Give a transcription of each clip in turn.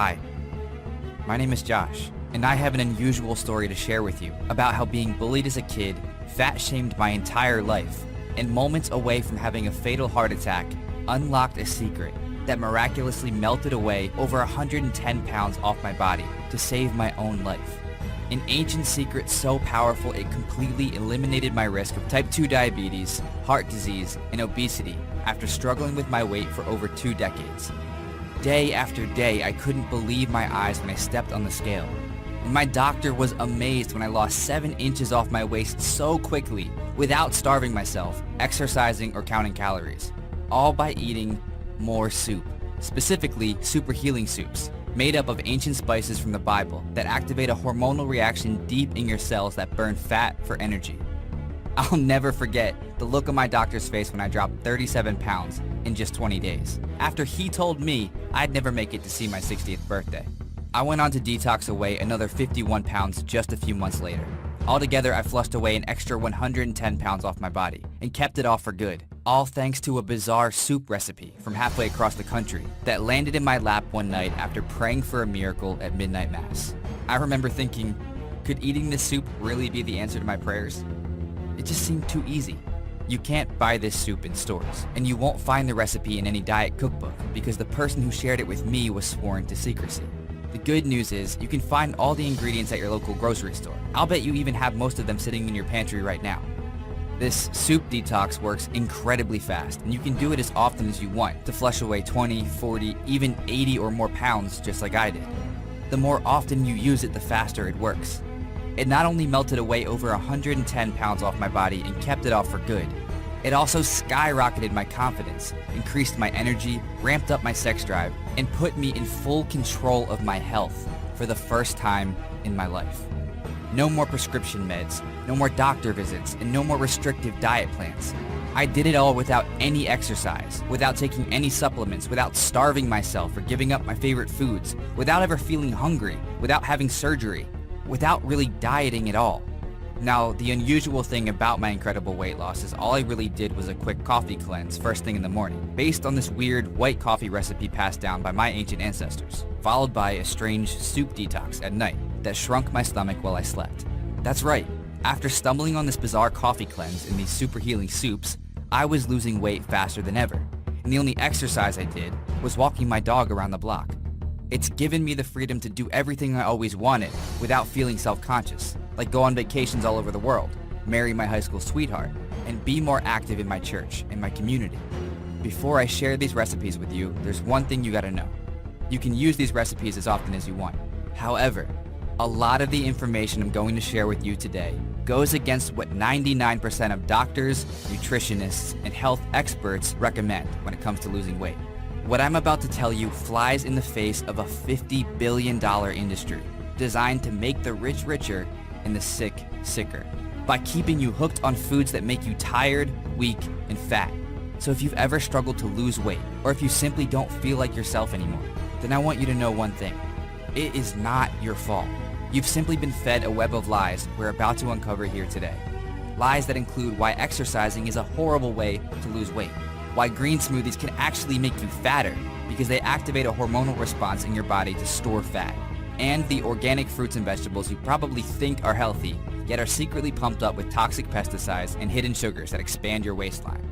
Hi, my name is Josh, and I have an unusual story to share with you about how being bullied as a kid, fat-shamed my entire life, and moments away from having a fatal heart attack, unlocked a secret that miraculously melted away over 110 pounds off my body to save my own life. An ancient secret so powerful it completely eliminated my risk of type 2 diabetes, heart disease, and obesity after struggling with my weight for over 2 decades. Day after day, I couldn't believe my eyes when I stepped on the scale. And my doctor was amazed when I lost 7 inches off my waist so quickly without starving myself, exercising, or counting calories. All by eating more soup, specifically super healing soups, made up of ancient spices from the Bible that activate a hormonal reaction deep in your cells that burn fat for energy. I'll never forget the look on my doctor's face when I dropped 37 pounds in just 20 days, after he told me I'd never make it to see my 60th birthday. I went on to detox away another 51 pounds just a few months later. Altogether, I flushed away an extra 110 pounds off my body and kept it off for good, all thanks to a bizarre soup recipe from halfway across the country that landed in my lap one night after praying for a miracle at midnight mass. I remember thinking, could eating this soup really be the answer to my prayers? It just seemed too easy. You can't buy this soup in stores, and you won't find the recipe in any diet cookbook because the person who shared it with me was sworn to secrecy. The good news is you can find all the ingredients at your local grocery store. I'll bet you even have most of them sitting in your pantry right now. This soup detox works incredibly fast, and you can do it as often as you want to flush away 20, 40, even 80 or more pounds just like I did. The more often you use it, the faster it works. It not only melted away over 110 pounds off my body and kept it off for good, it also skyrocketed my confidence, increased my energy, ramped up my sex drive, and put me in full control of my health for the first time in my life. No more prescription meds, no more doctor visits, and no more restrictive diet plans. I did it all without any exercise, without taking any supplements, without starving myself or giving up my favorite foods, without ever feeling hungry, without having surgery, without really dieting at all. Now, the unusual thing about my incredible weight loss is all I really did was a quick coffee cleanse first thing in the morning, based on this weird white coffee recipe passed down by my ancient ancestors, followed by a strange soup detox at night that shrunk my stomach while I slept. That's right, after stumbling on this bizarre coffee cleanse and these super healing soups, I was losing weight faster than ever, and the only exercise I did was walking my dog around the block. It's given me the freedom to do everything I always wanted without feeling self-conscious, like go on vacations all over the world, marry my high school sweetheart, and be more active in my church and my community. Before I share these recipes with you, there's one thing you gotta know. You can use these recipes as often as you want. However, a lot of the information I'm going to share with you today goes against what 99% of doctors, nutritionists, and health experts recommend when it comes to losing weight. What I'm about to tell you flies in the face of a $50 billion industry designed to make the rich richer and the sick sicker by keeping you hooked on foods that make you tired, weak, and fat. So if you've ever struggled to lose weight, or if you simply don't feel like yourself anymore, then I want you to know one thing. It is not your fault. You've simply been fed a web of lies we're about to uncover here today. Lies that include why exercising is a horrible way to lose weight, why green smoothies can actually make you fatter because they activate a hormonal response in your body to store fat, and the organic fruits and vegetables you probably think are healthy, yet are secretly pumped up with toxic pesticides and hidden sugars that expand your waistline.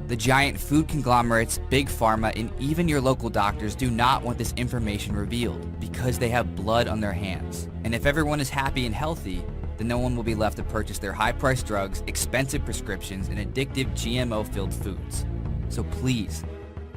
The giant food conglomerates, big pharma, and even your local doctors do not want this information revealed because they have blood on their hands. And if everyone is happy and healthy, then no one will be left to purchase their high-priced drugs, expensive prescriptions, and addictive GMO-filled foods. So please,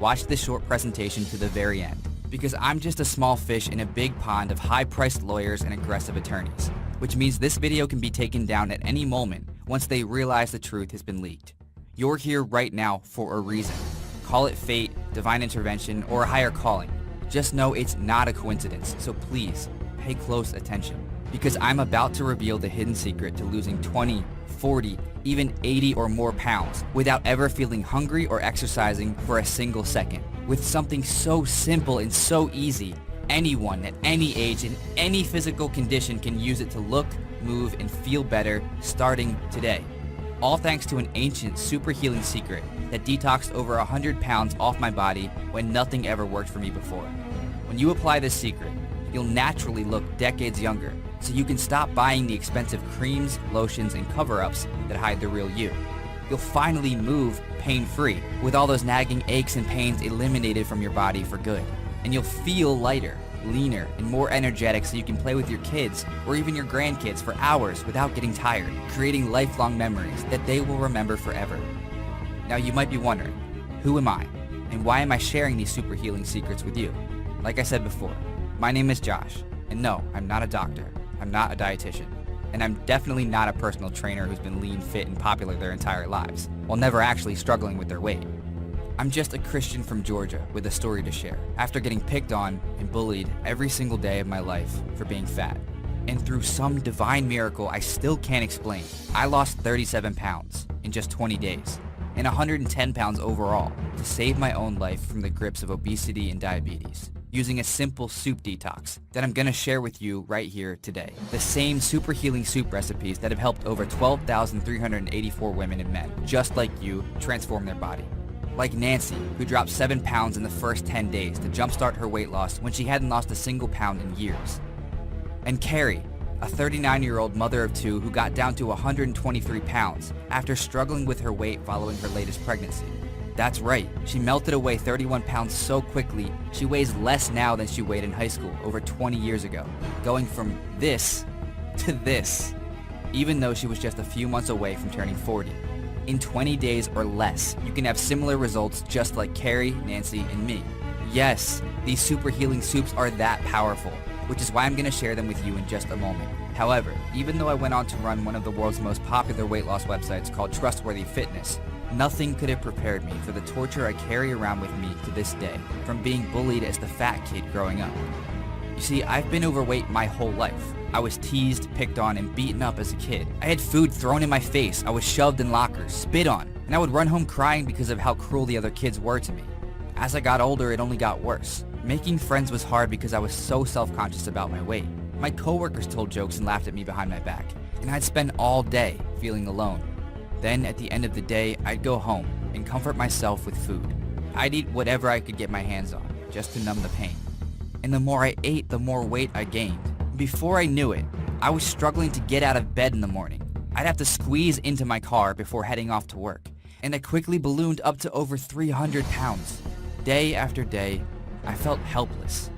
watch this short presentation to the very end, because I'm just a small fish in a big pond of high-priced lawyers and aggressive attorneys, which means this video can be taken down at any moment once they realize the truth has been leaked. You're here right now for a reason. Call it fate, divine intervention, or a higher calling. Just know it's not a coincidence, so please, pay close attention, because I'm about to reveal the hidden secret to losing 20, 40, even 80 or more pounds without ever feeling hungry or exercising for a single second. With something so simple and so easy, anyone at any age in any physical condition can use it to look, move, and feel better starting today. All thanks to an ancient super healing secret that detoxed over 100 pounds off my body when nothing ever worked for me before. When you apply this secret, you'll naturally look decades younger, so you can stop buying the expensive creams, lotions, and cover-ups that hide the real you. You'll finally move pain-free, with all those nagging aches and pains eliminated from your body for good. And you'll feel lighter, leaner, and more energetic so you can play with your kids or even your grandkids for hours without getting tired, creating lifelong memories that they will remember forever. Now you might be wondering, who am I? And why am I sharing these super healing secrets with you? Like I said before, my name is Josh, and no, I'm not a doctor, I'm not a dietitian, and I'm definitely not a personal trainer who's been lean, fit, and popular their entire lives, while never actually struggling with their weight. I'm just a Christian from Georgia with a story to share, after getting picked on and bullied every single day of my life for being fat. And through some divine miracle I still can't explain, I lost 37 pounds in just 20 days, and 110 pounds overall, to save my own life from the grips of obesity and diabetes, using a simple soup detox that I'm gonna share with you right here today. The same super healing soup recipes that have helped over 12,384 women and men, just like you, transform their body. Like Nancy, who dropped 7 pounds in the first 10 days to jumpstart her weight loss when she hadn't lost a single pound in years. And Carrie, a 39-year-old mother of 2 who got down to 123 pounds after struggling with her weight following her latest pregnancy. That's right, she melted away 31 pounds so quickly, she weighs less now than she weighed in high school over 20 years ago, going from this to this, even though she was just a few months away from turning 40. In 20 days or less, you can have similar results just like Carrie, Nancy, and me. Yes, these super healing soups are that powerful, which is why I'm going to share them with you in just a moment. However, even though I went on to run one of the world's most popular weight loss websites called Trustworthy Fitness, nothing could have prepared me for the torture I carry around with me to this day, from being bullied as the fat kid growing up. You see, I've been overweight my whole life. I was teased, picked on, and beaten up as a kid. I had food thrown in my face, I was shoved in lockers, spit on, and I would run home crying because of how cruel the other kids were to me. As I got older, it only got worse. Making friends was hard because I was so self-conscious about my weight. My coworkers told jokes and laughed at me behind my back, and I'd spend all day feeling alone. Then, at the end of the day, I'd go home and comfort myself with food. I'd eat whatever I could get my hands on, just to numb the pain. And the more I ate, the more weight I gained. Before I knew it, I was struggling to get out of bed in the morning. I'd have to squeeze into my car before heading off to work, and I quickly ballooned up to over 300 pounds. Day after day, I felt helpless.